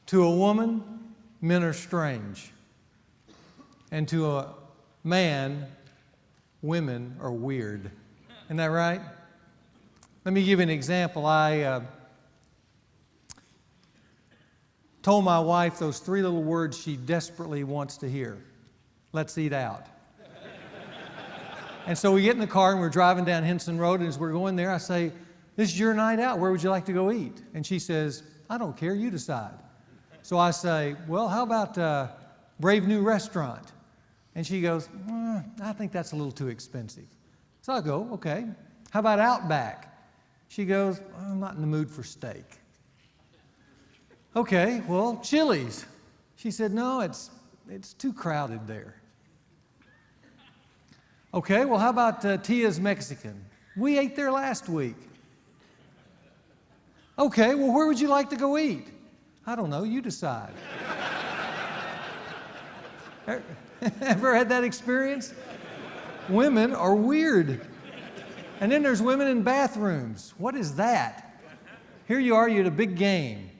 To a woman, men are strange. And to a man, women are weird. Isn't that right? Let me give you an example. I told my wife those 3 little words she desperately wants to hear. Let's eat out. And so we get in the car and we're driving down Henson Road, and as we're going there, I say, "This is your night out. Where would you like to go eat?" And she says, "I don't care. You decide." So I say, "Well, how about Brave New Restaurant?" And she goes, "I think that's a little too expensive." So I go, "Okay. How about Outback?" She goes, "I'm not in the mood for steak." "Okay, well, Chili's." She said, "No, it's too crowded there." "Okay, well, how about Tia's Mexican?" "We ate there last week." "Okay, well, where would you like to go eat?" "I don't know, you decide." Ever had that experience? Women are weird. And then there's women in bathrooms. What is that? Here you are, you're at a big game.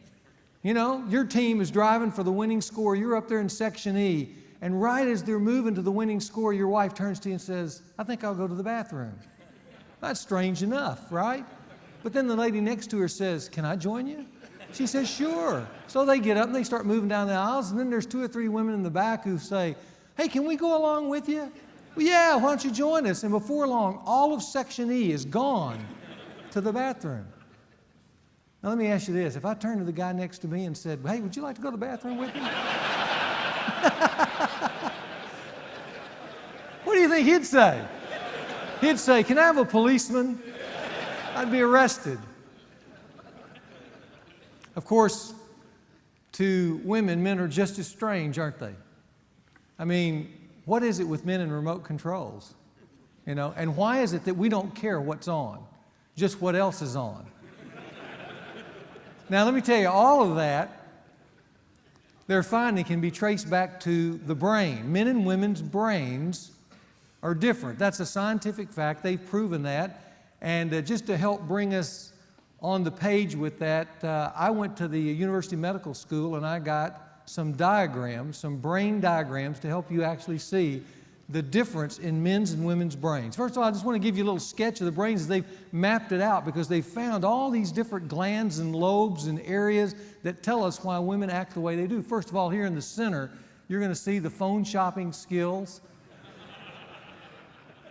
You know, your team is driving for the winning score. You're up there in Section E. And right as they're moving to the winning score, your wife turns to you and says, "I think I'll go to the bathroom." That's strange enough, right? But then the lady next to her says, "Can I join you?" She says, "Sure." So they get up and they start moving down the aisles, and then there's 2 or 3 women in the back who say, "Hey, can we go along with you?" "Well, yeah, why don't you join us?" And before long, all of Section E is gone to the bathroom. Now let me ask you this. If I turned to the guy next to me and said, "Hey, would you like to go to the bathroom with me?" What do you think he'd say? He'd say, "Can I have a policeman?" I'd be arrested. Of course, to women, men are just as strange, aren't they? I mean, what is it with men and remote controls? You know, and why is it that we don't care what's on, just what else is on? Now, let me tell you, all of that, their finding can be traced back to the brain. Men and women's brains are different. That's a scientific fact. They've proven that. And just to help bring us on the page with that, I went to the University Medical School and I got some diagrams, some brain diagrams to help you actually see the difference in men's and women's brains. First of all, I just want to give you a little sketch of the brains as they've mapped it out, because they've found all these different glands and lobes and areas that tell us why women act the way they do. First of all, here in the center, you're going to see the phone shopping skills,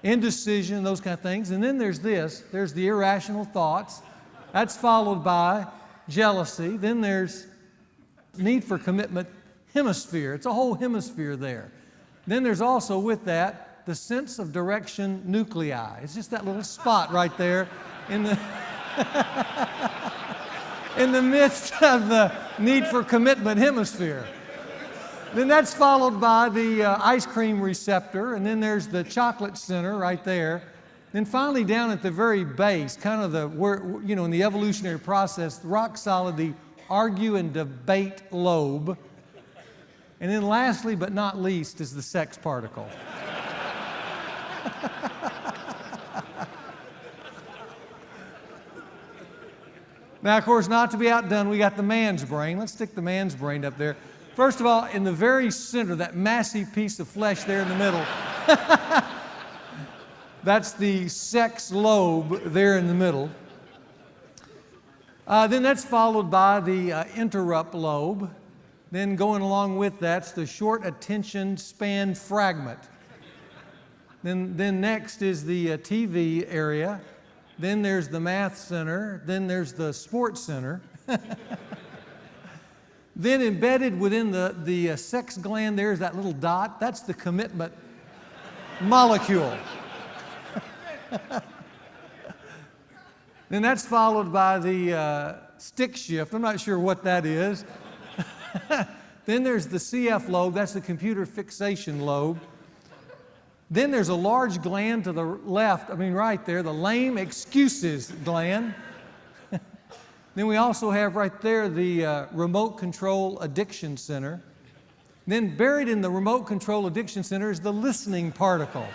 indecision, those kind of things. And then there's this, there's the irrational thoughts. That's followed by jealousy. Then there's need for commitment hemisphere. It's a whole hemisphere there. Then there's also with that the sense of direction nuclei. It's just that little spot right there in the in the midst of the need for commitment hemisphere. Then that's followed by the ice cream receptor, and then there's the chocolate center right there. Then finally down at the very base, kind of the, where, you know, in the evolutionary process, rock solid, the argue and debate lobe. And then lastly but not least is the sex particle. Now, of course, not to be outdone, we got the man's brain. Let's stick the man's brain up there. First of all, in the very center, that massive piece of flesh there in the middle, that's the sex lobe there in the middle. Then that's followed by the interrupt lobe. Then going along with that's the short attention span fragment. Then next is the TV area. Then there's the math center. Then there's the sports center. Then embedded within the sex gland, there's that little dot. That's the commitment molecule. Then that's followed by the stick shift. I'm not sure what that is. Then there's the CF lobe. That's the computer fixation lobe. Then there's a large gland to the left, right there, the lame excuses gland. Then we also have right there the remote control addiction center. Then buried in the remote control addiction center is the listening particle.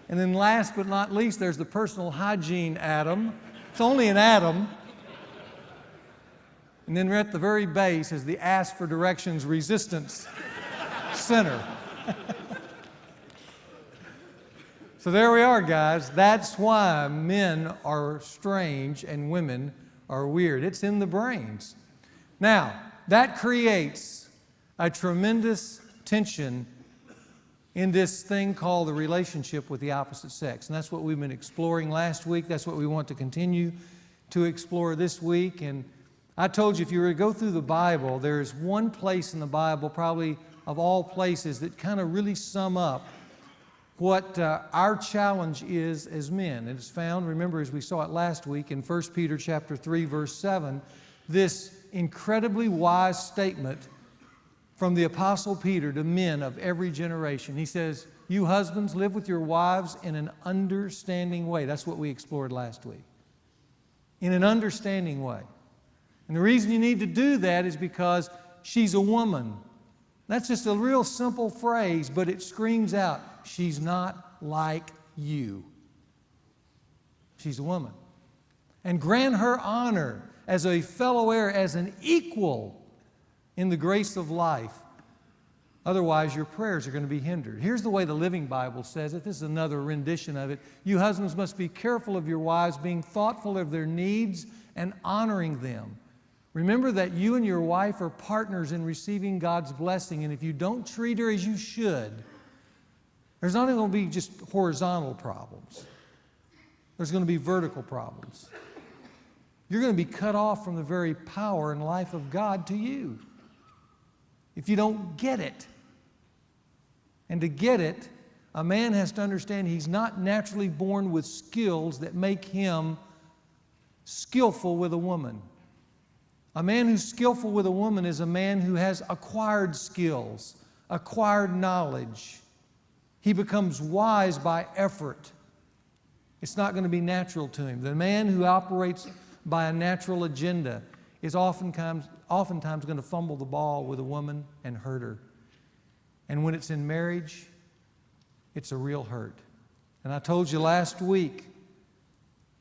And then last but not least, there's the personal hygiene atom. It's only an atom. And then right at the very base is the Ask for Directions Resistance Center. So there we are, guys. That's why men are strange and women are weird. It's in the brains. Now, that creates a tremendous tension in this thing called the relationship with the opposite sex. And that's what we've been exploring last week. That's what we want to continue to explore this week. And I told you, if you were to go through the Bible, there's one place in the Bible, probably of all places, that kind of really sum up what our challenge is as men. It is found, remember, as we saw it last week, in 1 Peter chapter 3, verse 7, this incredibly wise statement from the Apostle Peter to men of every generation. He says, you husbands, live with your wives in an understanding way. That's what we explored last week. In an understanding way. And the reason you need to do that is because she's a woman. That's just a real simple phrase, but it screams out, she's not like you. She's a woman. And grant her honor as a fellow heir, as an equal in the grace of life. Otherwise, your prayers are going to be hindered. Here's the way the Living Bible says it. This is another rendition of it. You husbands must be careful of your wives, being thoughtful of their needs and honoring them. Remember that you and your wife are partners in receiving God's blessing, and if you don't treat her as you should, there's not going to be just horizontal problems. There's going to be vertical problems. You're going to be cut off from the very power and life of God to you if you don't get it. And to get it, a man has to understand he's not naturally born with skills that make him skillful with a woman. A man who's skillful with a woman is a man who has acquired skills, acquired knowledge. He becomes wise by effort. It's not going to be natural to him. The man who operates by a natural agenda is oftentimes going to fumble the ball with a woman and hurt her. And when it's in marriage, it's a real hurt. And I told you last week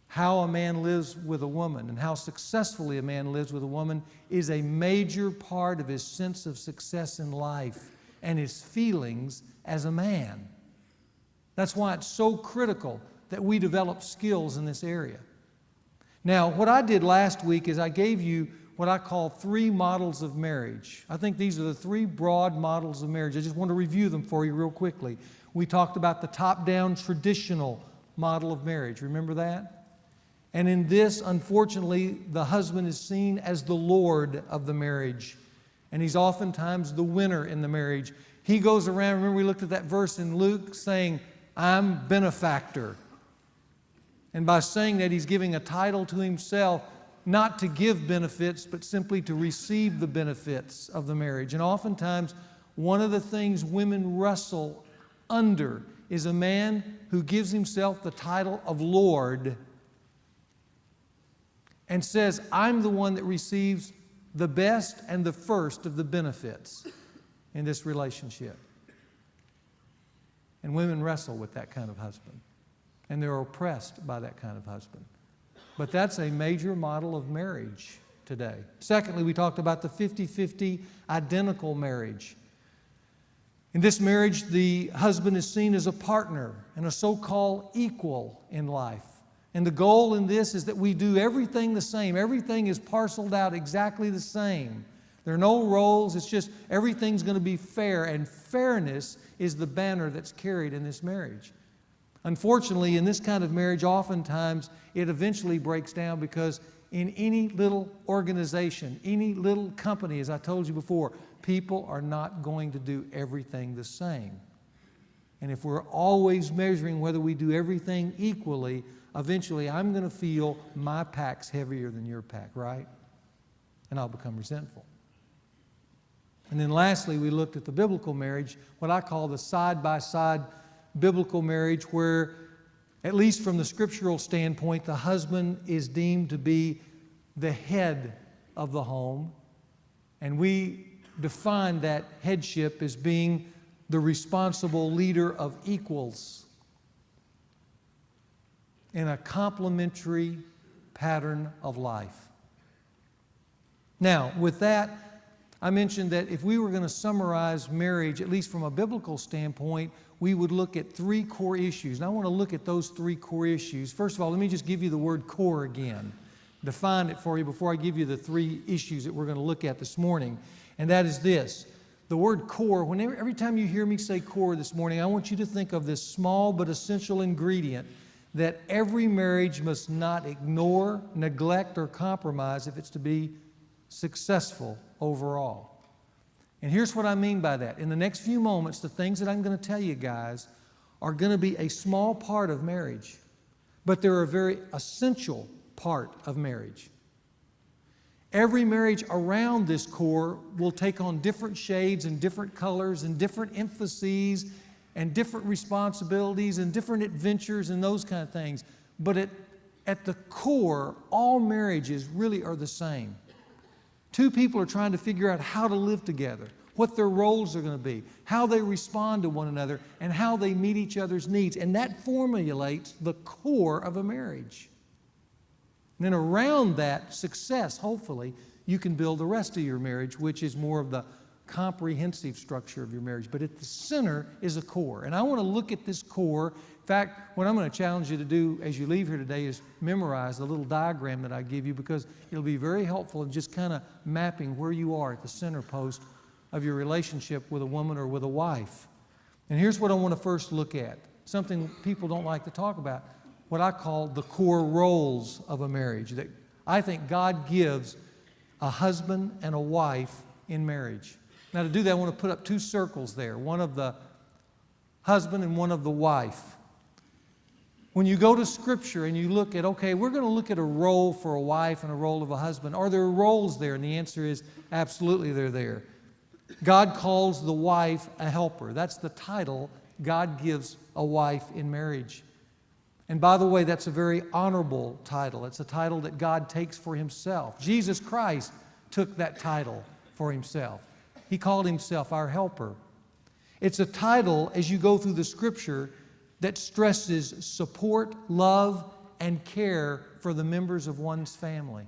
how a man lives with a woman and how successfully a man lives with a woman is a major part of his sense of success in life and his feelings as a man. That's why it's so critical that we develop skills in this area. Now, what I did last week is I gave you what I call 3 models of marriage. I think these are the 3 broad models of marriage. I just want to review them for you real quickly. We talked about the top-down traditional model of marriage. Remember that? And in this, unfortunately, the husband is seen as the Lord of the marriage. And he's oftentimes the winner in the marriage. He goes around, remember we looked at that verse in Luke saying, I'm benefactor. And by saying that, he's giving a title to himself, not to give benefits, but simply to receive the benefits of the marriage. And oftentimes, one of the things women wrestle under is a man who gives himself the title of Lord and says, I'm the one that receives the best and the first of the benefits in this relationship. And women wrestle with that kind of husband. And they're oppressed by that kind of husband. But that's a major model of marriage today. Secondly, we talked about the 50-50 identical marriage. In this marriage, the husband is seen as a partner and a so-called equal in life. And the goal in this is that we do everything the same. Everything is parceled out exactly the same. There are no roles. It's just everything's going to be fair. And fairness is the banner that's carried in this marriage. Unfortunately, in this kind of marriage, oftentimes it eventually breaks down because in any little organization, any little company, as I told you before, people are not going to do everything the same. And if we're always measuring whether we do everything equally, eventually I'm going to feel my pack's heavier than your pack, right? And I'll become resentful. And then lastly, we looked at the biblical marriage, what I call the side-by-side biblical marriage, where, at least from the scriptural standpoint, the husband is deemed to be the head of the home. And we define that headship as being the responsible leader of equals in a complementary pattern of life. Now, with that, I mentioned that if we were going to summarize marriage, at least from a biblical standpoint, we would look at three core issues. And I want to look at those three core issues. First of all, let me just give you the word core again. Define it for you before I give you the three issues that we're going to look at this morning. And that is this. The word core, every time you hear me say core this morning, I want you to think of this small but essential ingredient that every marriage must not ignore, neglect, or compromise if it's to be successful overall. And here's what I mean by that. In the next few moments, the things that I'm going to tell you guys are going to be a small part of marriage, but they're a very essential part of marriage. Every marriage around this core will take on different shades and different colors and different emphases and different responsibilities and different adventures and those kind of things. But at the core, all marriages really are the same. Two people are trying to figure out how to live together, what their roles are going to be, how they respond to one another, and how they meet each other's needs. And that formulates the core of a marriage. And then around that success, hopefully, you can build the rest of your marriage, which is more of the comprehensive structure of your marriage. But at the center is a core. And I want to look at this core. In fact, what I'm going to challenge you to do as you leave here today is memorize the little diagram that I give you, because it'll be very helpful in just kind of mapping where you are at the center post of your relationship with a woman or with a wife. And here's what I want to first look at, something people don't like to talk about, what I call the core roles of a marriage that I think God gives a husband and a wife in marriage. Now, to do that, I want to put up two circles there, one of the husband and one of the wife. When you go to Scripture and you look at, okay, we're going to look at a role for a wife and a role of a husband. Are there roles there? And the answer is absolutely they're there. God calls the wife a helper. That's the title God gives a wife in marriage. And by the way, that's a very honorable title. It's a title that God takes for Himself. Jesus Christ took that title for Himself. He called Himself our helper. It's a title, as you go through the Scripture, that stresses support, love, and care for the members of one's family.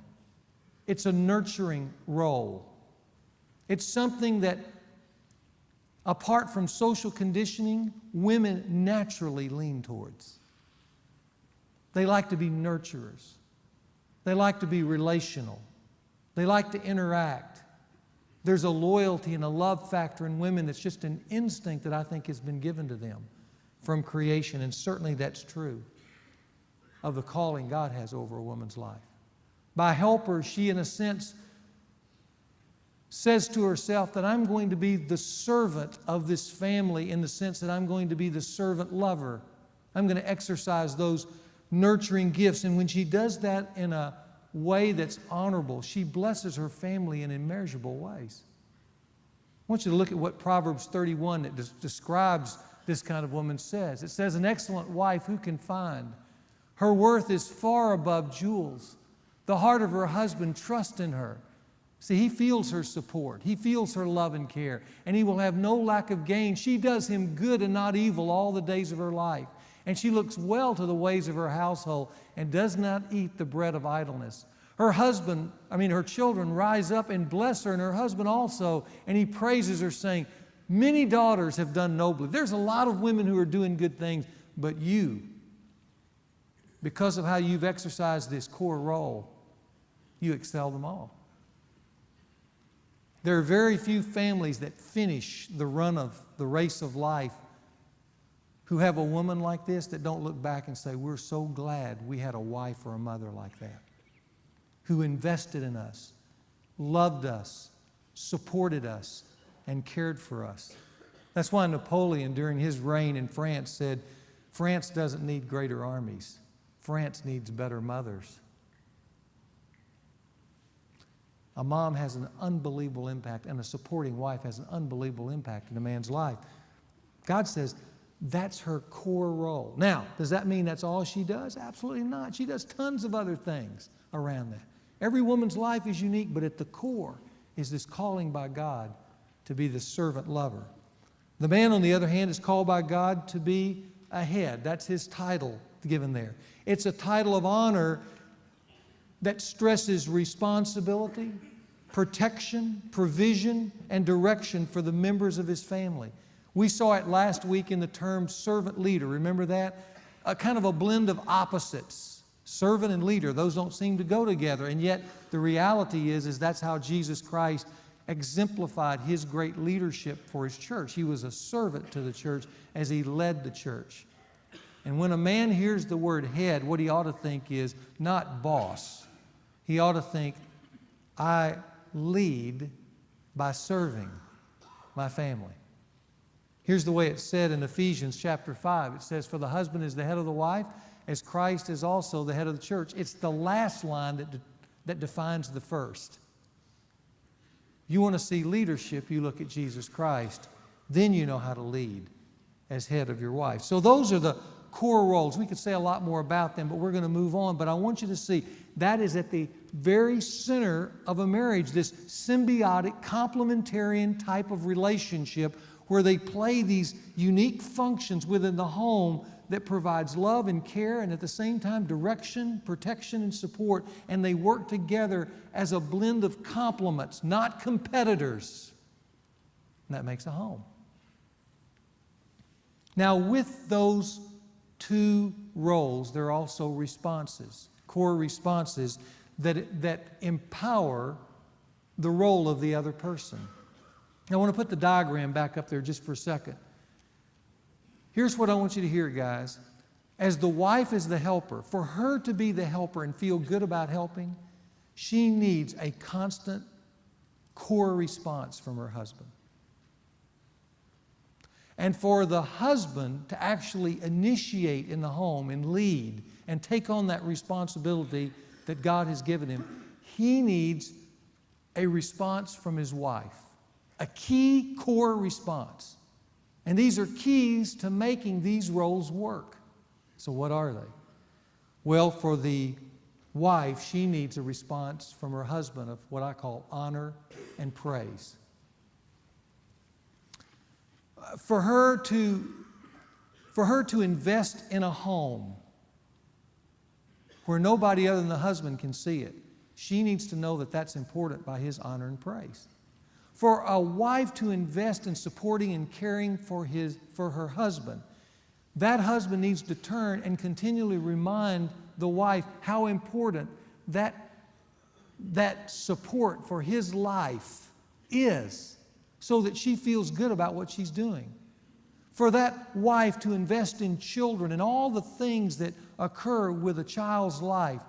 It's a nurturing role. It's something that, apart from social conditioning, women naturally lean towards. They like to be nurturers. They like to be relational. They like to interact. There's a loyalty and a love factor in women that's just an instinct that I think has been given to them from creation, and certainly that's true of the calling God has over a woman's life. By helper, she, in a sense, says to herself that I'm going to be the servant of this family, in the sense that I'm going to be the servant lover. I'm going to exercise those nurturing gifts. And when she does that in a way that's honorable, she blesses her family in immeasurable ways. I want you to look at what Proverbs 31 that describes this kind of woman says. It says, an excellent wife who can find? Her worth is far above jewels. The heart of her husband trusts in her. See, he feels her support. He feels her love and care, and he will have no lack of gain. She does him good and not evil all the days of her life. And she looks well to the ways of her household and does not eat the bread of idleness. Her children rise up and bless her, and her husband also, and he praises her, saying, many daughters have done nobly. There's a lot of women who are doing good things, but you, because of how you've exercised this core role, you excel them all. There are very few families that finish the run of the race of life who have a woman like this that don't look back and say, we're so glad we had a wife or a mother like that, who invested in us, loved us, supported us, and cared for us. That's why Napoleon, during his reign in France, said, France doesn't need greater armies. France needs better mothers. A mom has an unbelievable impact, and a supporting wife has an unbelievable impact in a man's life. God says that's her core role. Now, does that mean that's all she does? Absolutely not. She does tons of other things around that. Every woman's life is unique, but at the core is this calling by God to be the servant lover. The man, on the other hand, is called by God to be a head. That's his title given there. It's a title of honor that stresses responsibility, protection, provision, and direction for the members of his family. We saw it last week in the term servant leader. Remember that? A kind of a blend of opposites. Servant and leader, those don't seem to go together. And yet the reality is that's how Jesus Christ exemplified his great leadership for his church. He was a servant to the church as he led the church. And when a man hears the word head, what he ought to think is not boss. He ought to think, I lead by serving my family. Here's the way it's said in Ephesians chapter 5. It says, for the husband is the head of the wife, as Christ is also the head of the church. It's the last line that defines the first. You want to see leadership, you look at Jesus Christ. Then you know how to lead as head of your wife. So those are the core roles. We could say a lot more about them, but we're going to move on. But I want you to see that is at the very center of a marriage, this symbiotic, complementarian type of relationship where they play these unique functions within the home that provides love and care and at the same time direction, protection, and support. And they work together as a blend of complements, not competitors. And that makes a home. Now, with those two roles, there are also responses, core responses that empower the role of the other person. I want to put the diagram back up there just for a second. Here's what I want you to hear, guys. As the wife is the helper, for her to be the helper and feel good about helping, she needs a constant core response from her husband. And for the husband to actually initiate in the home and lead and take on that responsibility that God has given him, he needs a response from his wife, a key core response. And these are keys to making these roles work. So what are they? Well, for the wife, she needs a response from her husband of what I call honor and praise. For her to invest in a home where nobody other than the husband can see it, she needs to know that that's important by his honor and praise. For a wife to invest in supporting and caring for her husband, that husband needs to turn and continually remind the wife how important that support for his life is, so that she feels good about what she's doing. For that wife to invest in children and all the things that occur with a child's life,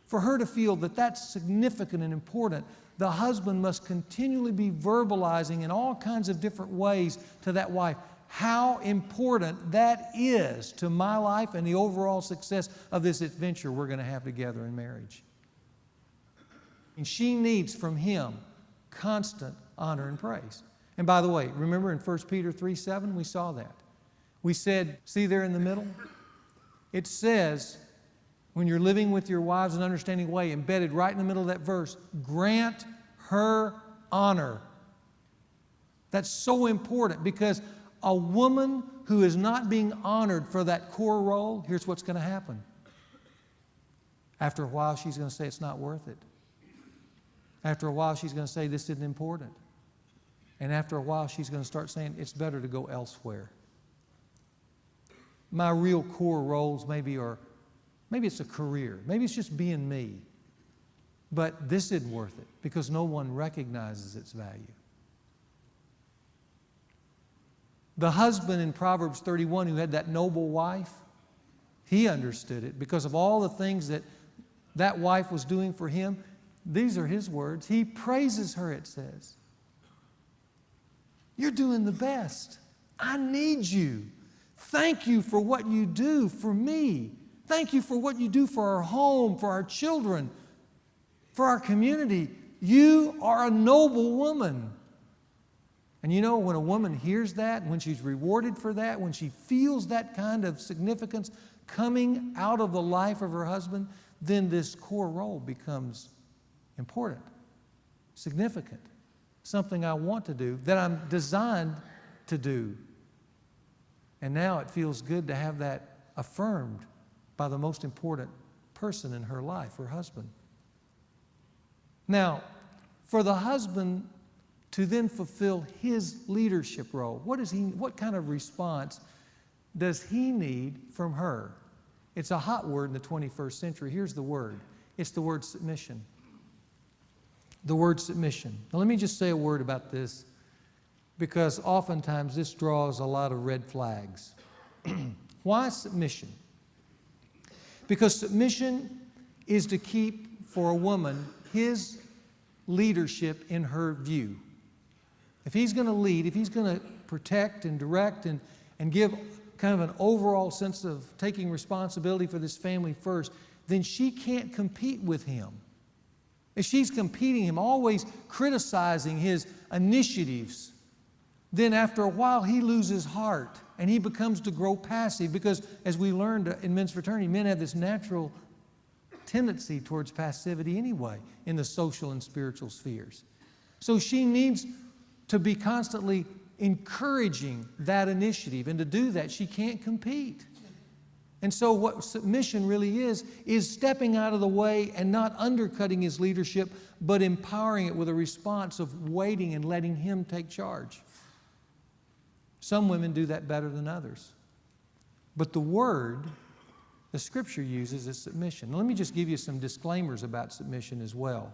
for her to feel that that's significant and important, the husband must continually be verbalizing in all kinds of different ways to that wife how important that is to my life and the overall success of this adventure we're going to have together in marriage. And she needs from him constant honor and praise. And by the way, remember in 1 Peter 3:7, we saw that. We said, see there in the middle? It says, when you're living with your wives in an understanding way, embedded right in the middle of that verse, grant her honor. That's so important because a woman who is not being honored for that core role, here's what's going to happen. After a while, she's going to say it's not worth it. After a while, she's going to say this isn't important. And after a while, she's going to start saying it's better to go elsewhere. My real core roles maybe it's a career. Maybe it's just being me. But this isn't worth it because no one recognizes its value. The husband in Proverbs 31 who had that noble wife, he understood it because of all the things that wife was doing for him. These are his words. He praises her, it says. You're doing the best. I need you. Thank you for what you do for me. Thank you for what you do for our home, for our children, for our community. You are a noble woman. And you know, when a woman hears that, when she's rewarded for that, when she feels that kind of significance coming out of the life of her husband, then this core role becomes important, significant, something I want to do, that I'm designed to do. And now it feels good to have that affirmed by the most important person in her life, her husband. Now, for the husband to then fulfill his leadership role. What kind of response does he need from her? It's a hot word in the 21st century. Here's the word. It's the word submission. The word submission. Now let me just say a word about this, because oftentimes this draws a lot of red flags. Why submission? Because submission is to keep for a woman his leadership in her view. If he's going to lead, if he's going to protect and direct and give kind of an overall sense of taking responsibility for this family first, then she can't compete with him. If she's competing him, always criticizing his initiatives, then after a while he loses heart and he becomes to grow passive, because as we learned in men's fraternity, men have this natural tendency towards passivity anyway in the social and spiritual spheres. So she needs to be constantly encouraging that initiative, and to do that she can't compete. And so what submission really is stepping out of the way and not undercutting his leadership, but empowering it with a response of waiting and letting him take charge. Some women do that better than others. But the word the Scripture uses is submission. Now, let me just give you some disclaimers about submission as well.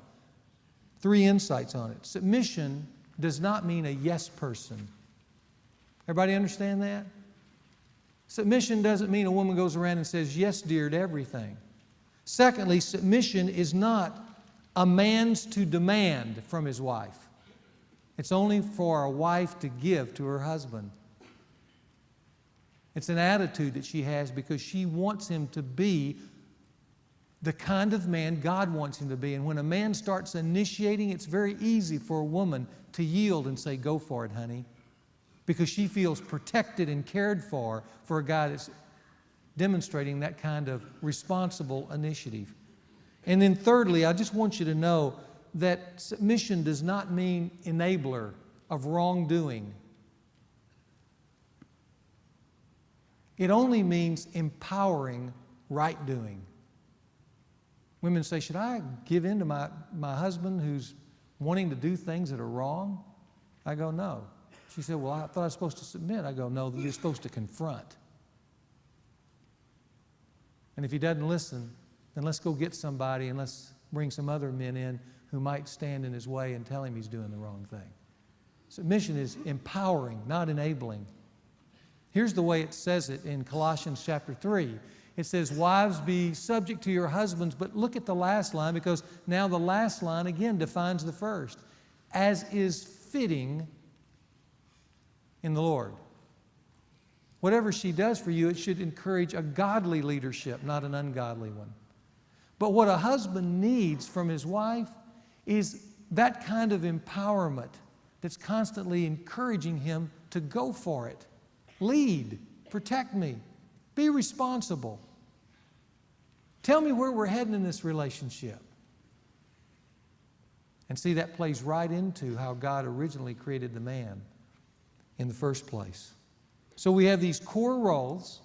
3 insights on it. Submission does not mean a yes person. Everybody understand that? Submission doesn't mean a woman goes around and says, yes, dear, to everything. Secondly, submission is not a man's to demand from his wife. It's only for a wife to give to her husband. It's an attitude that she has because she wants him to be the kind of man God wants him to be. And when a man starts initiating, it's very easy for a woman to yield and say, go for it, honey, because she feels protected and cared for a guy that's demonstrating that kind of responsible initiative. And then thirdly, I just want you to know that submission does not mean enabler of wrongdoing. It only means empowering right doing. Women say, should I give in to my husband who's wanting to do things that are wrong? I go, no. She said, well, I thought I was supposed to submit. I go, no, you're supposed to confront. And if he doesn't listen, then let's go get somebody and let's bring some other men in who might stand in his way and tell him he's doing the wrong thing. Submission is empowering, not enabling. Here's the way it says it in Colossians chapter 3. It says, wives, be subject to your husbands, but look at the last line, because now the last line again defines the first. As is fitting in the Lord. Whatever she does for you, it should encourage a godly leadership, not an ungodly one. But what a husband needs from his wife is that kind of empowerment that's constantly encouraging him to go for it. Lead, protect me, be responsible. Tell me where we're heading in this relationship. And see, that plays right into how God originally created the man in the first place. So we have these core roles,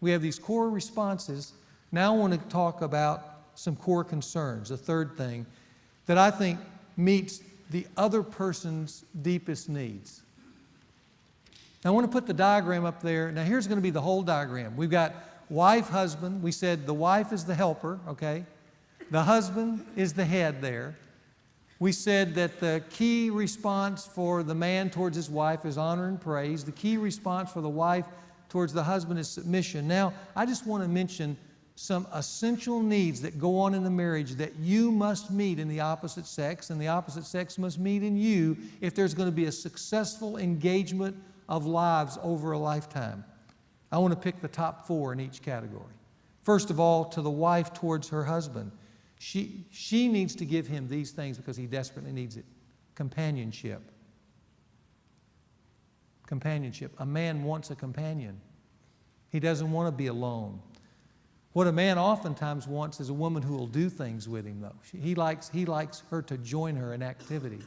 we have these core responses. Now I want to talk about some core concerns, the third thing that I think meets the other person's deepest needs. Now, I want to put the diagram up there. Now, here's going to be the whole diagram. We've got wife, husband. We said the wife is the helper, okay? The husband is the head there. We said that the key response for the man towards his wife is honor and praise. The key response for the wife towards the husband is submission. Now, I just want to mention some essential needs that go on in the marriage that you must meet in the opposite sex, and the opposite sex must meet in you if there's going to be a successful engagement of lives over a lifetime. I want to pick the top 4 in each category. First of all, to the wife towards her husband. She needs to give him these things because he desperately needs it. Companionship. Companionship. A man wants a companion. He doesn't want to be alone. What a man oftentimes wants is a woman who will do things with him, though. He likes her to join her in activity.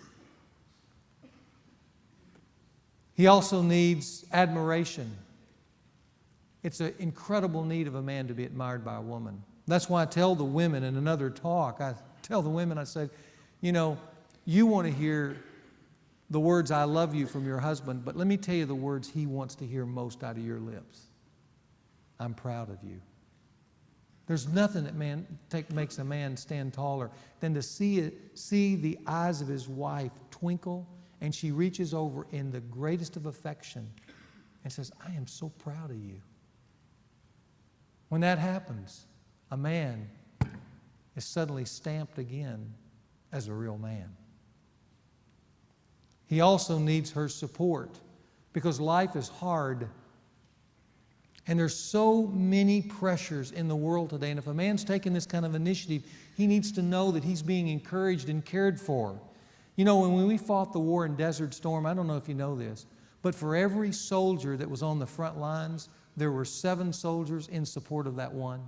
He also needs admiration. It's an incredible need of a man to be admired by a woman. That's why I tell the women in another talk, I said, you know, you want to hear the words, I love you, from your husband, but let me tell you the words he wants to hear most out of your lips. I'm proud of you. There's nothing that makes a man stand taller than to see the eyes of his wife twinkle, and she reaches over in the greatest of affection and says, I am so proud of you. When that happens, a man is suddenly stamped again as a real man. He also needs her support because life is hard. And there's so many pressures in the world today. And if a man's taking this kind of initiative, he needs to know that he's being encouraged and cared for. You know, when we fought the war in Desert Storm, I don't know if you know this, but for every soldier that was on the front lines, there were 7 soldiers in support of that one.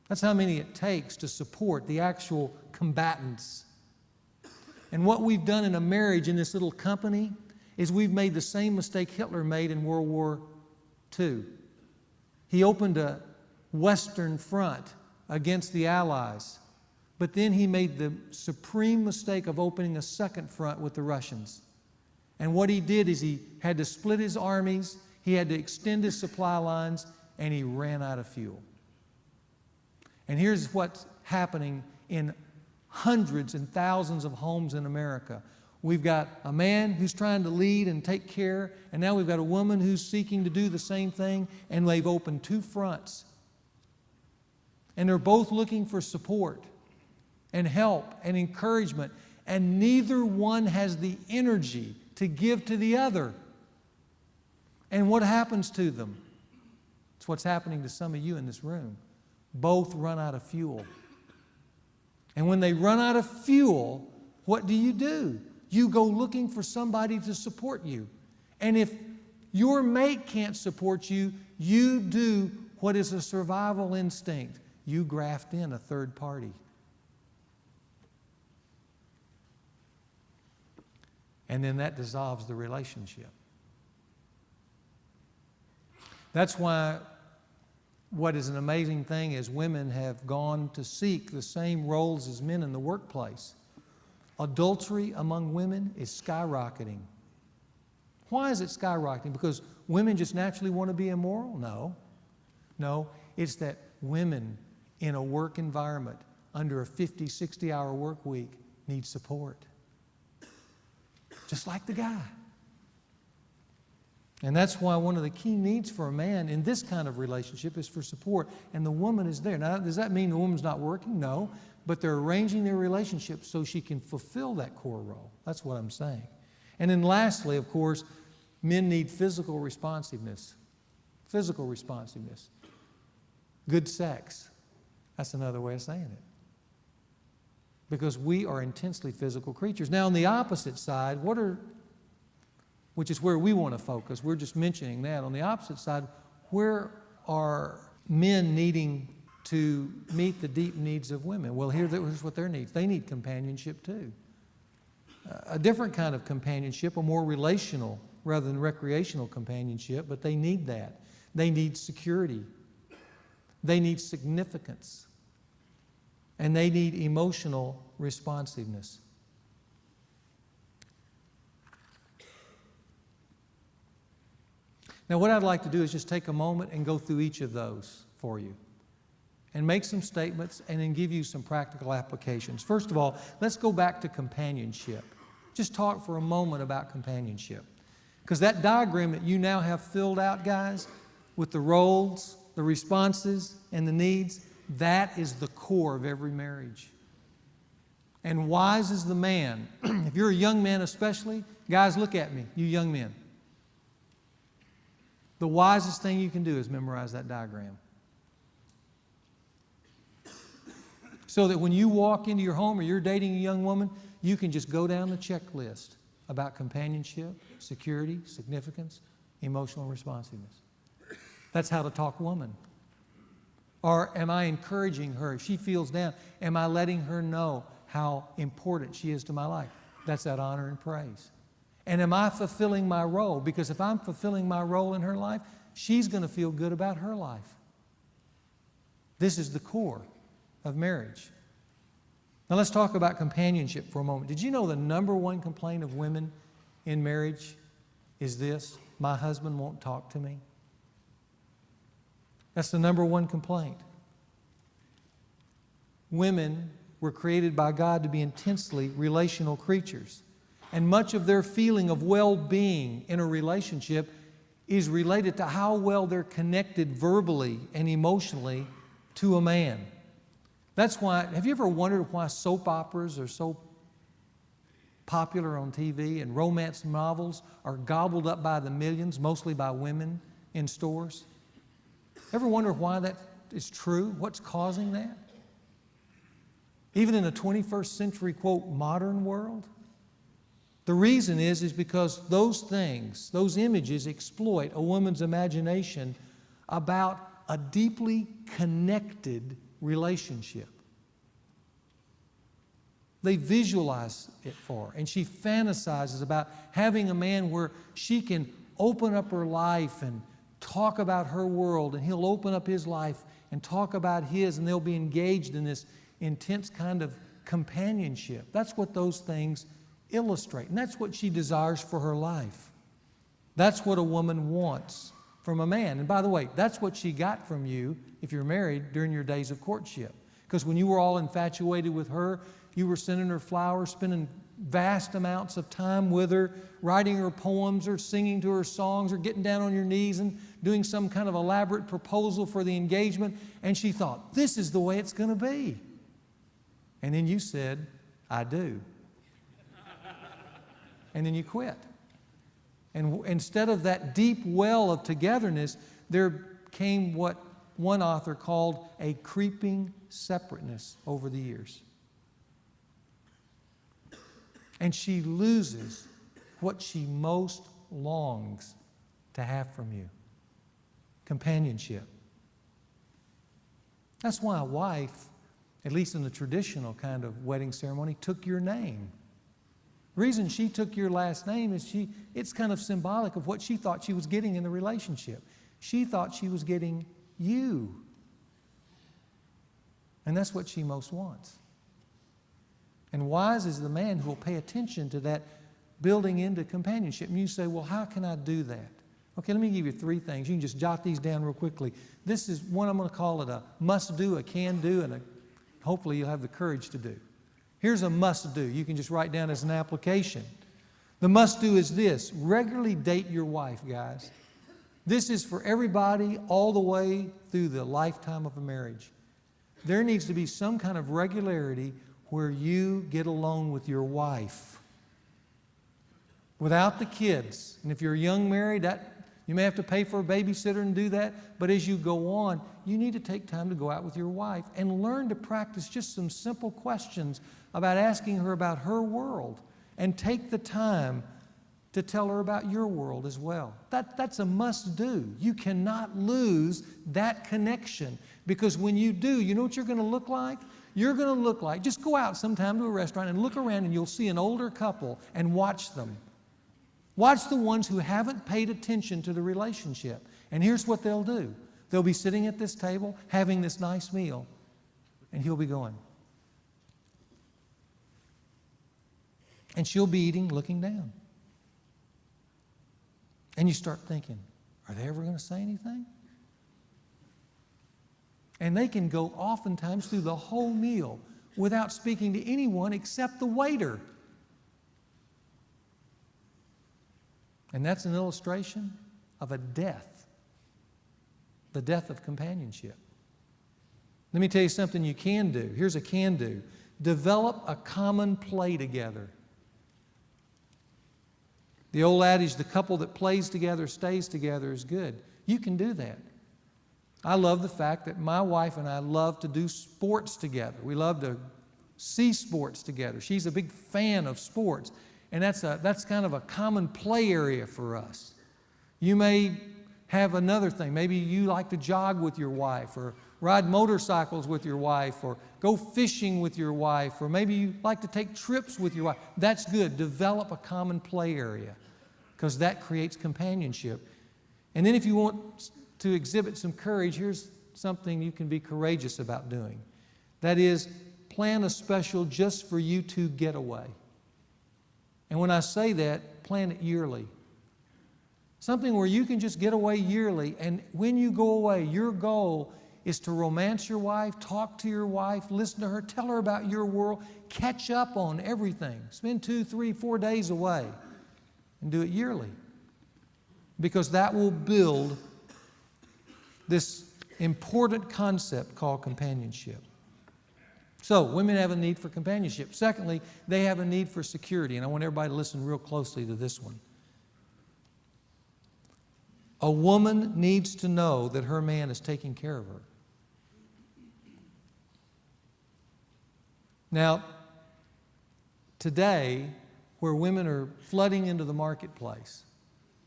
That's how many it takes to support the actual combatants. And what we've done in a marriage in this little company is we've made the same mistake Hitler made in World War II. He opened a Western front against the Allies, but then he made the supreme mistake of opening a second front with the Russians. And what he did is he had to split his armies, he had to extend his supply lines, and he ran out of fuel. And here's what's happening in hundreds and thousands of homes in America. We've got a man who's trying to lead and take care, and now we've got a woman who's seeking to do the same thing, and they've opened 2 fronts. And they're both looking for support and help and encouragement, and neither one has the energy to give to the other. And what happens to them? It's what's happening to some of you in this room. Both run out of fuel. And when they run out of fuel, what do? You go looking for somebody to support you. And if your mate can't support you, you do what is a survival instinct. You graft in a third party. And then that dissolves the relationship. That's why what is an amazing thing is women have gone to seek the same roles as men in the workplace. Adultery among women is skyrocketing. Why is it skyrocketing? Because women just naturally want to be immoral? No, it's that women in a work environment under a 50, 60-hour work week need support. Just like the guy. And that's why one of the key needs for a man in this kind of relationship is for support. And the woman is there. Now, does that mean the woman's not working? No. But they're arranging their relationship so she can fulfill that core role. That's what I'm saying. And then lastly, of course, men need physical responsiveness. Physical responsiveness. Good sex. That's another way of saying it. Because we are intensely physical creatures. Now, on the opposite side, which is where we want to focus. We're just mentioning that. On the opposite side, where are men needing to meet the deep needs of women? Well, here's what their needs. They need companionship too. A different kind of companionship, a more relational rather than recreational companionship, but they need that. They need security. They need significance. And they need emotional responsiveness. Now, what I'd like to do is just take a moment and go through each of those for you and make some statements and then give you some practical applications. First of all, let's go back to companionship. Just talk for a moment about companionship. Because that diagram that you now have filled out, guys, with the roles, the responses, and the needs, that is the core of every marriage. And wise is the man. If you're a young man especially, guys, look at me, you young men. The wisest thing you can do is memorize that diagram. So that when you walk into your home or you're dating a young woman, you can just go down the checklist about companionship, security, significance, emotional responsiveness. That's how to talk woman. Or am I encouraging her? If she feels down, am I letting her know how important she is to my life? That's that honor and praise. And am I fulfilling my role? Because if I'm fulfilling my role in her life, she's going to feel good about her life. This is the core of marriage. Now let's talk about companionship for a moment. Did you know the number one complaint of women in marriage is this? My husband won't talk to me. That's the number one complaint. Women were created by God to be intensely relational creatures. And much of their feeling of well-being in a relationship is related to how well they're connected verbally and emotionally to a man. That's why, have you ever wondered why soap operas are so popular on TV and romance novels are gobbled up by the millions, mostly by women in stores? Ever wonder why that is true? What's causing that? Even in a 21st century, quote, modern world? The reason is because those things, those images exploit a woman's imagination about a deeply connected relationship. They visualize it for her, and she fantasizes about having a man where she can open up her life and talk about her world, and he'll open up his life and talk about his, and they'll be engaged in this intense kind of companionship. That's what those things illustrate, and that's what she desires for her life. That's what a woman wants from a man. And by the way, that's what she got from you if you're married during your days of courtship. Because when you were all infatuated with her, you were sending her flowers, spending vast amounts of time with her, writing her poems or singing to her songs or getting down on your knees and doing some kind of elaborate proposal for the engagement. And she thought, this is the way it's going to be. And then you said, I do. And then you quit. And instead of that deep well of togetherness, there came what one author called a creeping separateness over the years. And she loses what she most longs to have from you: companionship. That's why a wife, at least in the traditional kind of wedding ceremony, took your name. The reason she took your last name is it's kind of symbolic of what she thought she was getting in the relationship. She thought she was getting you. And that's what she most wants. And wise is the man who will pay attention to that building into companionship. And you say, well, how can I do that? Okay, let me give you 3 things. You can just jot these down real quickly. This is one I'm going to call it a must do, a can do, and hopefully you'll have the courage to do. Here's a must do. You can just write down as an application. The must do is this: regularly date your wife, guys. This is for everybody all the way through the lifetime of a marriage. There needs to be some kind of regularity where you get alone with your wife without the kids. And if you're young married, you may have to pay for a babysitter and do that. But as you go on, you need to take time to go out with your wife and learn to practice just some simple questions about asking her about her world, and take the time to tell her about your world as well. That's a must do. You cannot lose that connection, because when you do, you know what you're going to look like? You're going to look like, just go out sometime to a restaurant and look around, and you'll see an older couple and watch them. Watch the ones who haven't paid attention to the relationship. And here's what they'll do. They'll be sitting at this table having this nice meal, and he'll be going. And she'll be eating, looking down. And you start thinking, are they ever going to say anything? And they can go oftentimes through the whole meal without speaking to anyone except the waiter. And that's an illustration of a death, the death of companionship. Let me tell you something you can do. Here's a can do. Develop a common play together. The old adage, the couple that plays together stays together, is good. You can do that. I love the fact that my wife and I love to do sports together. We love to see sports together. She's a big fan of sports, and that's kind of a common play area for us. You may have another thing. Maybe you like to jog with your wife, or ride motorcycles with your wife, or go fishing with your wife, or maybe you like to take trips with your wife. That's good. Develop a common play area, because that creates companionship. And then if you want to exhibit some courage, here's something you can be courageous about doing. That is, plan a special just for you to get away. And when I say that, plan it yearly. Something where you can just get away yearly, and when you go away, your goal is to romance your wife, talk to your wife, listen to her, tell her about your world, catch up on everything. Spend 2, 3, 4 days away and do it yearly. Because that will build this important concept called companionship. So, women have a need for companionship. Secondly, they have a need for security, and I want everybody to listen real closely to this one. A woman needs to know that her man is taking care of her. Now, today, where women are flooding into the marketplace,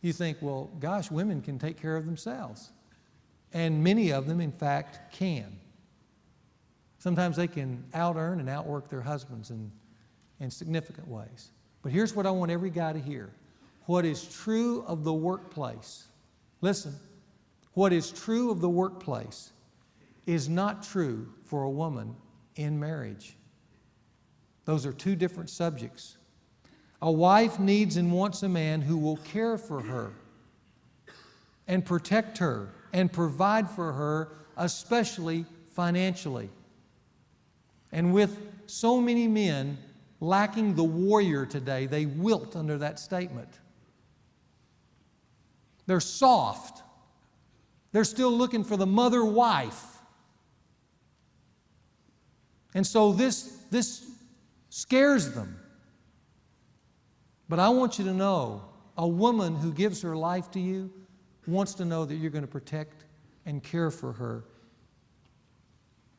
you think, well, gosh, women can take care of themselves. And many of them, in fact, can. Sometimes they can out-earn and outwork their husbands in significant ways. But here's what I want every guy to hear. What is true of the workplace, listen, what is true of the workplace is not true for a woman in marriage. Those are two different subjects. A wife needs and wants a man who will care for her and protect her and provide for her, especially financially. And with so many men lacking the warrior today, they wilt under that statement. They're soft. They're still looking for the mother wife. And so this scares them. But I want you to know, a woman who gives her life to you wants to know that you're going to protect and care for her.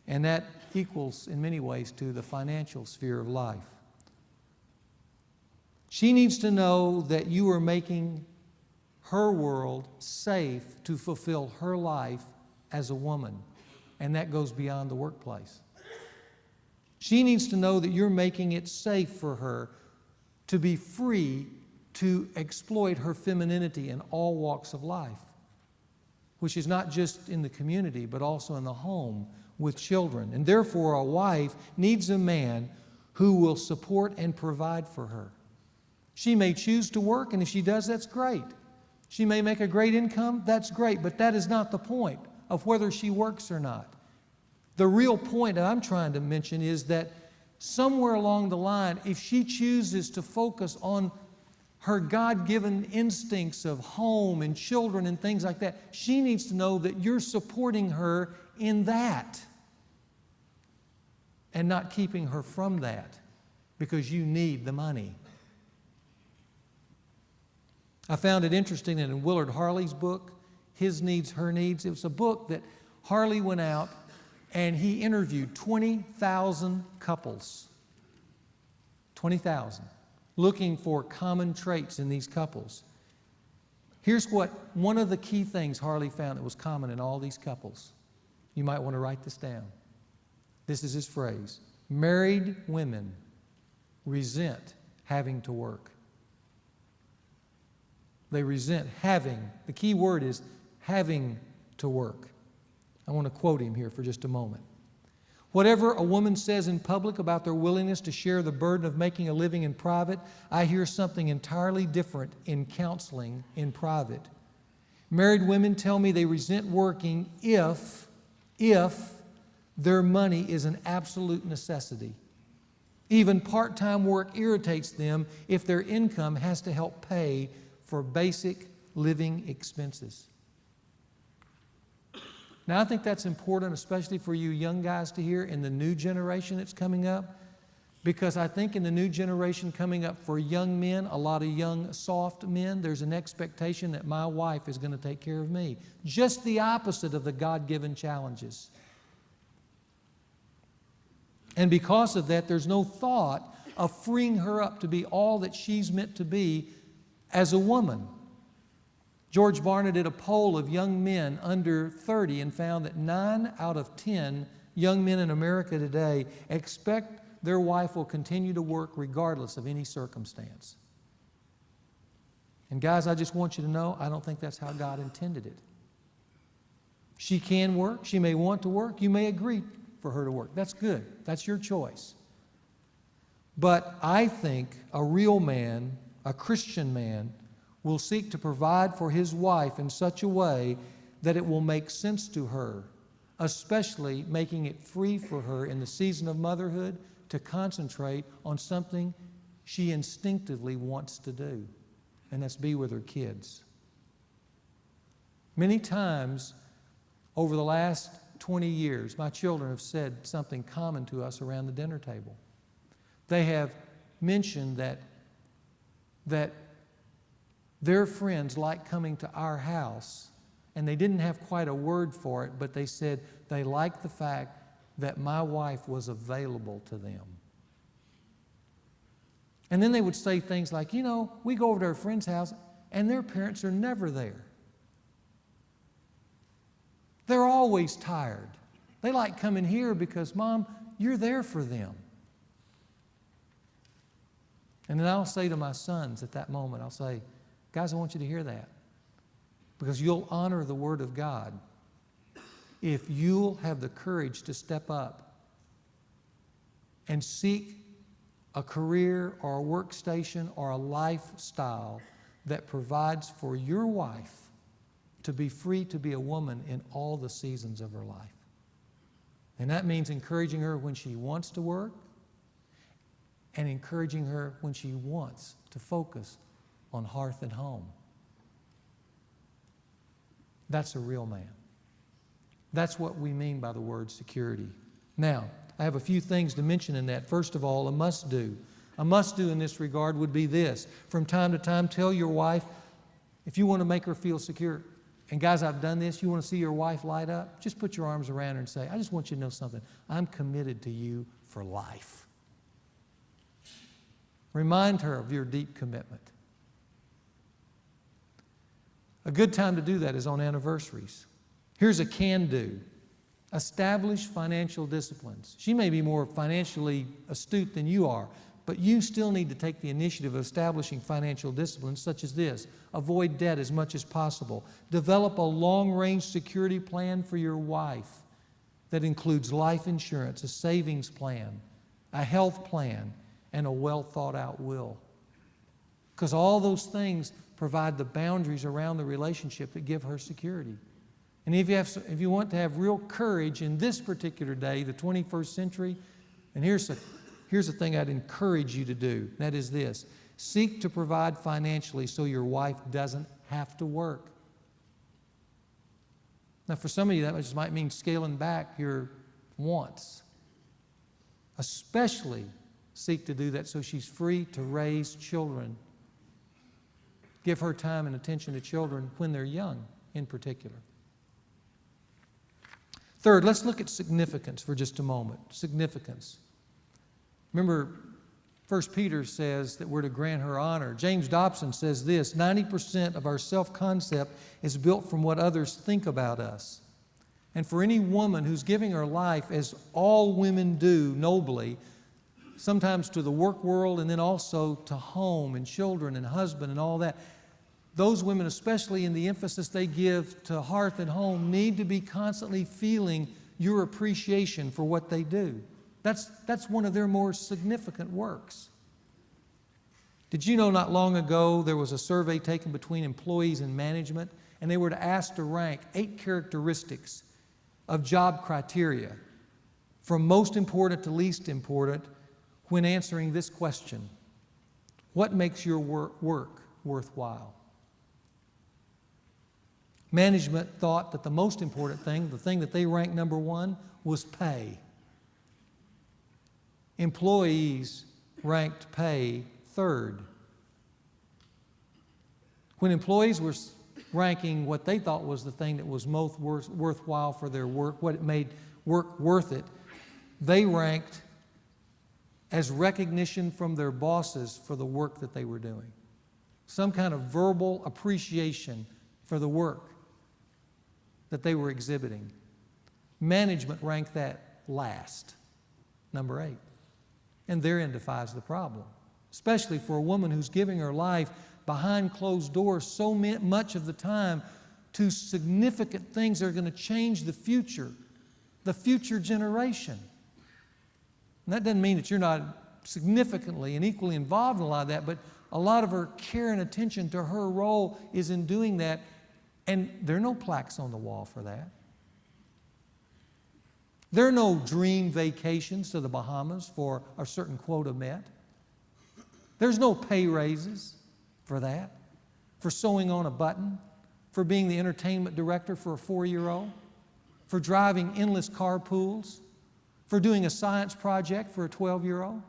And that equals, in many ways, to the financial sphere of life. She needs to know that you are making her world safe to fulfill her life as a woman. And that goes beyond the workplace. She needs to know that you're making it safe for her to be free to exploit her femininity in all walks of life, which is not just in the community, but also in the home with children. And therefore, a wife needs a man who will support and provide for her. She may choose to work, and if she does, that's great. She may make a great income, that's great, but that is not the point of whether she works or not. The real point that I'm trying to mention is that somewhere along the line, if she chooses to focus on her God-given instincts of home and children and things like that, she needs to know that you're supporting her in that and not keeping her from that because you need the money. I found it interesting that in Willard Harley's book, His Needs, Her Needs, it was a book that Harley went out and he interviewed 20,000 couples. 20,000. Looking for common traits in these couples. Here's what one of the key things Harley found that was common in all these couples. You might want to write this down. This is his phrase. Married women resent having to work. They resent having. The key word is having to work. I want to quote him here for just a moment. Whatever a woman says in public about their willingness to share the burden of making a living in private, I hear something entirely different in counseling in private. Married women tell me they resent working if their money is an absolute necessity. Even part-time work irritates them if their income has to help pay for basic living expenses. Now, I think that's important, especially for you young guys to hear in the new generation that's coming up, because I think in the new generation coming up for young men, a lot of young, soft men, there's an expectation that my wife is going to take care of me. Just the opposite of the God-given challenges. And because of that, there's no thought of freeing her up to be all that she's meant to be as a woman. George Barna did a poll of young men under 30 and found that 9 out of 10 young men in America today expect their wife will continue to work regardless of any circumstance. And guys, I just want you to know, I don't think that's how God intended it. She can work. She may want to work. You may agree for her to work. That's good. That's your choice. But I think a real man, a Christian man, will seek to provide for his wife in such a way that it will make sense to her, especially making it free for her in the season of motherhood to concentrate on something she instinctively wants to do, and that's be with her kids. Many times over the last 20 years, my children have said something common to us around the dinner table. They have mentioned that their friends like coming to our house, and they didn't have quite a word for it, but they said they liked the fact that my wife was available to them. And then they would say things like, you know, we go over to our friend's house and their parents are never there. They're always tired. They like coming here because, Mom, you're there for them. And then I'll say to my sons at that moment, I'll say, guys, I want you to hear that, because you'll honor the Word of God if you'll have the courage to step up and seek a career or a workstation or a lifestyle that provides for your wife to be free to be a woman in all the seasons of her life. And that means encouraging her when she wants to work and encouraging her when she wants to focus on hearth and home. That's a real man. That's what we mean by the word security. Now, I have a few things to mention in that. First of all, a must do. A must do in this regard would be this. From time to time, tell your wife, if you want to make her feel secure, and guys, I've done this, you want to see your wife light up, just put your arms around her and say, I just want you to know something. I'm committed to you for life. Remind her of your deep commitment. A good time to do that is on anniversaries. Here's a can do. Establish financial disciplines. She may be more financially astute than you are, but you still need to take the initiative of establishing financial disciplines such as this. Avoid debt as much as possible. Develop a long-range security plan for your wife that includes life insurance, a savings plan, a health plan, and a well-thought-out will. Because all those things provide the boundaries around the relationship that give her security. And if you want to have real courage in this particular day, the 21st century, and here's the thing I'd encourage you to do. That is this. Seek to provide financially so your wife doesn't have to work. Now, for some of you, that just might mean scaling back your wants. Especially seek to do that so she's free to raise children. Give her time and attention to children when they're young, in particular. Third, let's look at significance for just a moment. Significance. Remember, 1 Peter says that we're to grant her honor. James Dobson says this, 90% of our self-concept is built from what others think about us. And for any woman who's giving her life, as all women do nobly, sometimes to the work world and then also to home and children and husband and all that, those women, especially in the emphasis they give to hearth and home, need to be constantly feeling your appreciation for what they do. That's one of their more significant works. Did you know not long ago there was a survey taken between employees and management, and they were asked to rank 8 characteristics of job criteria from most important to least important when answering this question: what makes your work worthwhile? Management thought that the most important thing, the thing that they ranked number 1, was pay. Employees ranked pay 3rd. When employees were ranking what they thought was the thing that was most worthwhile for their work, what made work worth it, they ranked as recognition from their bosses for the work that they were doing. Some kind of verbal appreciation for the work that they were exhibiting. Management ranked that last, number 8. And therein defies the problem, especially for a woman who's giving her life behind closed doors so much of the time to significant things that are going to change the future the future generation. And that doesn't mean that you're not significantly and equally involved in a lot of that, but a lot of her care and attention to her role is in doing that. And there are no plaques on the wall for that. There are no dream vacations to the Bahamas for a certain quota met. There's no pay raises for that, for sewing on a button, for being the entertainment director for a 4-year-old, for driving endless carpools, for doing a science project for a 12-year-old.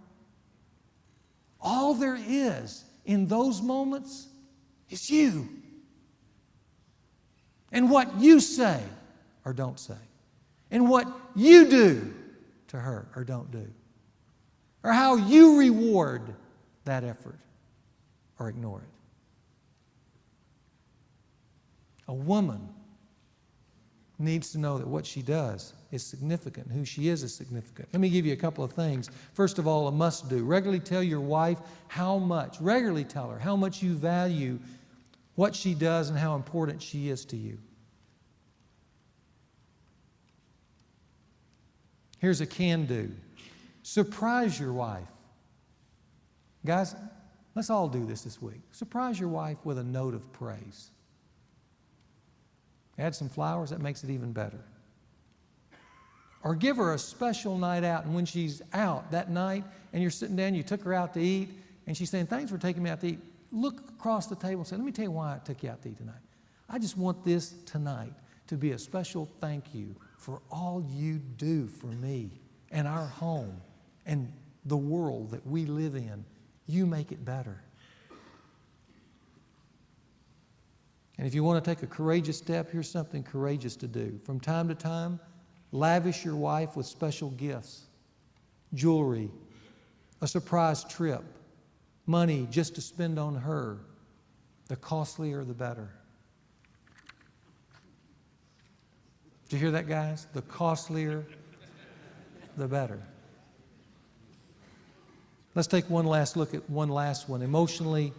All there is in those moments is you. And what you say or don't say. And what you do to her or don't do. Or how you reward that effort or ignore it. A woman needs to know that what she does is significant. Who she is significant. Let me give you a couple of things. First of all, a must do. Regularly tell your wife regularly tell her how much you value what she does and how important she is to you. Here's a can do. Surprise your wife. Guys, let's all do this week. Surprise your wife with a note of praise. Add some flowers, that makes it even better. Or give her a special night out, and when she's out that night and you're sitting down, you took her out to eat, and she's saying, thanks for taking me out to eat. Look across the table and say, let me tell you why I took you out to eat tonight. I just want this tonight to be a special thank you for all you do for me and our home and the world that we live in. You make it better. And if you want to take a courageous step, here's something courageous to do. From time to time, lavish your wife with special gifts, jewelry, a surprise trip, money just to spend on her. The costlier, the better. Did you hear that, guys? The costlier, the better. Let's take one last look at one last one. Emotionally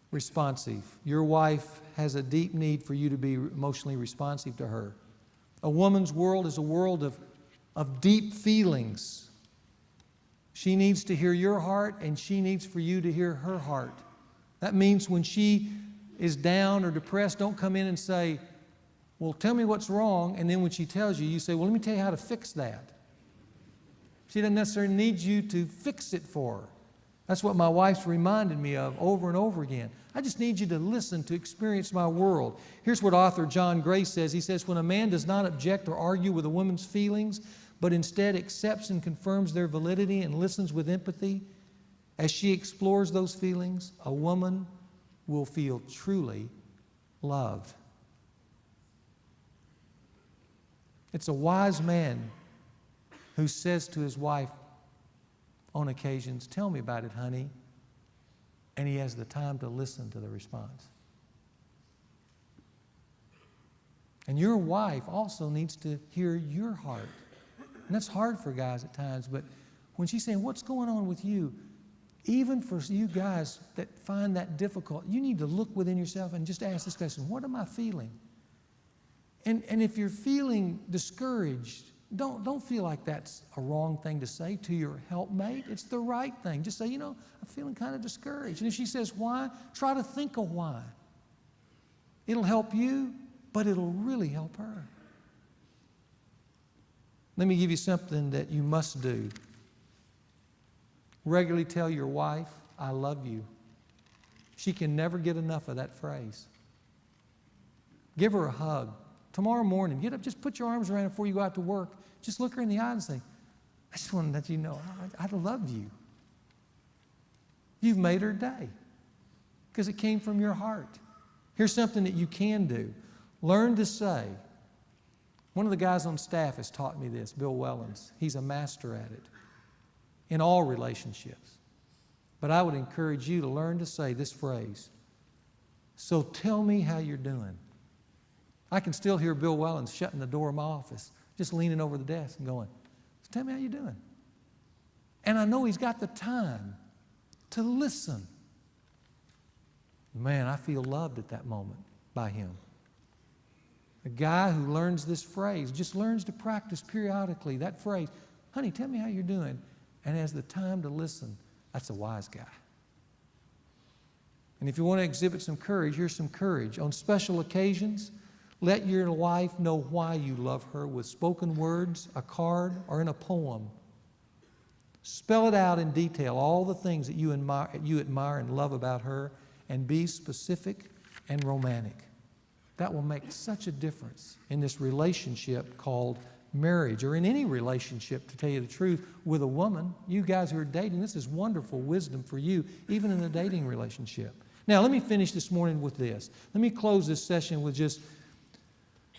responsive. Your wife has a deep need for you to be emotionally responsive to her. A woman's world is a world of deep feelings. She needs to hear your heart, and she needs for you to hear her heart. That means when she is down or depressed, don't come in and say, well, tell me what's wrong, and then when she tells you, you say, well, let me tell you how to fix that. She doesn't necessarily need you to fix it for her. That's what my wife's reminded me of over and over again. I just need you to listen, to experience my world. Here's what author John Gray says. He says, when a man does not object or argue with a woman's feelings, but instead accepts and confirms their validity and listens with empathy, as she explores those feelings, a woman will feel truly loved. It's a wise man who says to his wife on occasions, tell me about it, honey. And he has the time to listen to the response. And your wife also needs to hear your heart. And that's hard for guys at times, but when she's saying, what's going on with you? Even for you guys that find that difficult, you need to look within yourself and just ask this question, what am I feeling? And if you're feeling discouraged, don't feel like that's a wrong thing to say to your helpmate. It's the right thing. Just say, I'm feeling kind of discouraged. And if she says why, try to think of why. It'll help you, but it'll really help her. Let me give you something that you must do. Regularly tell your wife, I love you. She can never get enough of that phrase. Give her a hug. Tomorrow morning, get up, just put your arms around her before you go out to work. Just look her in the eye and say, I just want to let you know I love you. You've made her day because it came from your heart. Here's something that you can do. Learn to say. One of the guys on staff has taught me this, Bill Wellens. He's a master at it in all relationships. But I would encourage you to learn to say this phrase. So tell me how you're doing. I can still hear Bill Wellens shutting the door of my office, just leaning over the desk and going, so tell me how you're doing. And I know he's got the time to listen. Man, I feel loved at that moment by him. A guy who learns this phrase, just learns to practice periodically that phrase, honey, tell me how you're doing, and has the time to listen, that's a wise guy. And if you want to exhibit some courage, here's some courage. On special occasions, let your wife know why you love her with spoken words, a card, or in a poem. Spell it out in detail, all the things that you admire and love about her, and be specific and romantic. That will make such a difference in this relationship called marriage, or in any relationship, to tell you the truth, with a woman. You guys who are dating, this is wonderful wisdom for you, even in a dating relationship. Now, let me finish this morning with this. Let me close this session with just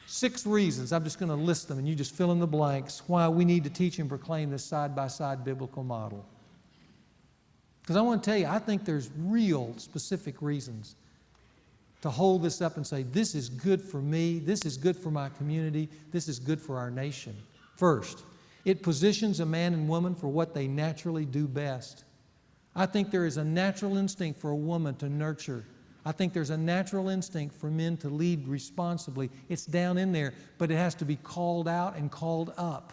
6 reasons. I'm just going to list them, and you just fill in the blanks, why we need to teach and proclaim this side-by-side biblical model. Because I want to tell you, I think there's real specific reasons to hold this up and say, this is good for me, this is good for my community, this is good for our nation. First, it positions a man and woman for what they naturally do best. I think there is a natural instinct for a woman to nurture. I think there's a natural instinct for men to lead responsibly. It's down in there, but it has to be called out and called up.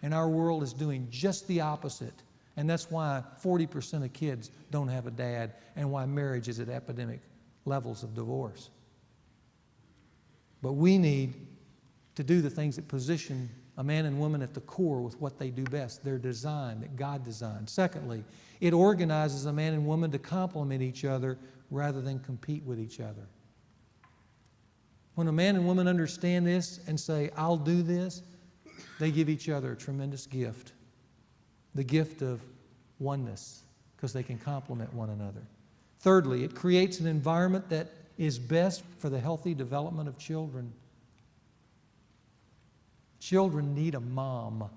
And our world is doing just the opposite. And that's why 40% of kids don't have a dad, and why marriage is at epidemic levels of divorce. But we need to do the things that position a man and woman at the core with what they do best, their design that God designed. Secondly, it organizes a man and woman to complement each other rather than compete with each other. When a man and woman understand this and say, I'll do this, they give each other a tremendous gift. The gift of oneness, because they can complement one another. Thirdly, it creates an environment that is best for the healthy development of children. Children need a mom.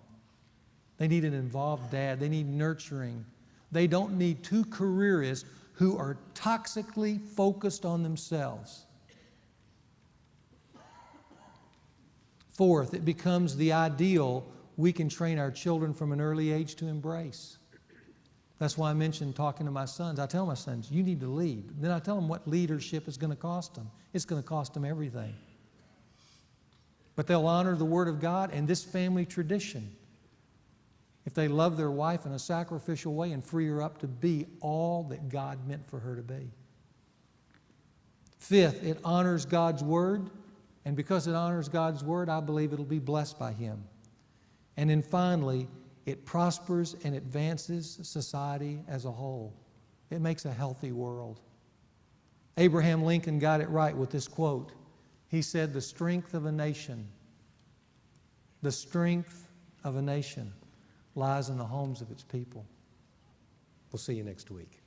They need an involved dad. They need nurturing. They don't need 2 careerists who are toxically focused on themselves. Fourth, it becomes the ideal we can train our children from an early age to embrace. That's why I mentioned talking to my sons. I tell my sons, you need to lead. Then I tell them what leadership is going to cost them. It's going to cost them everything. But they'll honor the Word of God and this family tradition if they love their wife in a sacrificial way and free her up to be all that God meant for her to be. Fifth, it honors God's Word, and because it honors God's Word, I believe it'll be blessed by Him. And then finally, it prospers and advances society as a whole. It makes a healthy world. Abraham Lincoln got it right with this quote. He said, the strength of a nation lies in the homes of its people. We'll see you next week.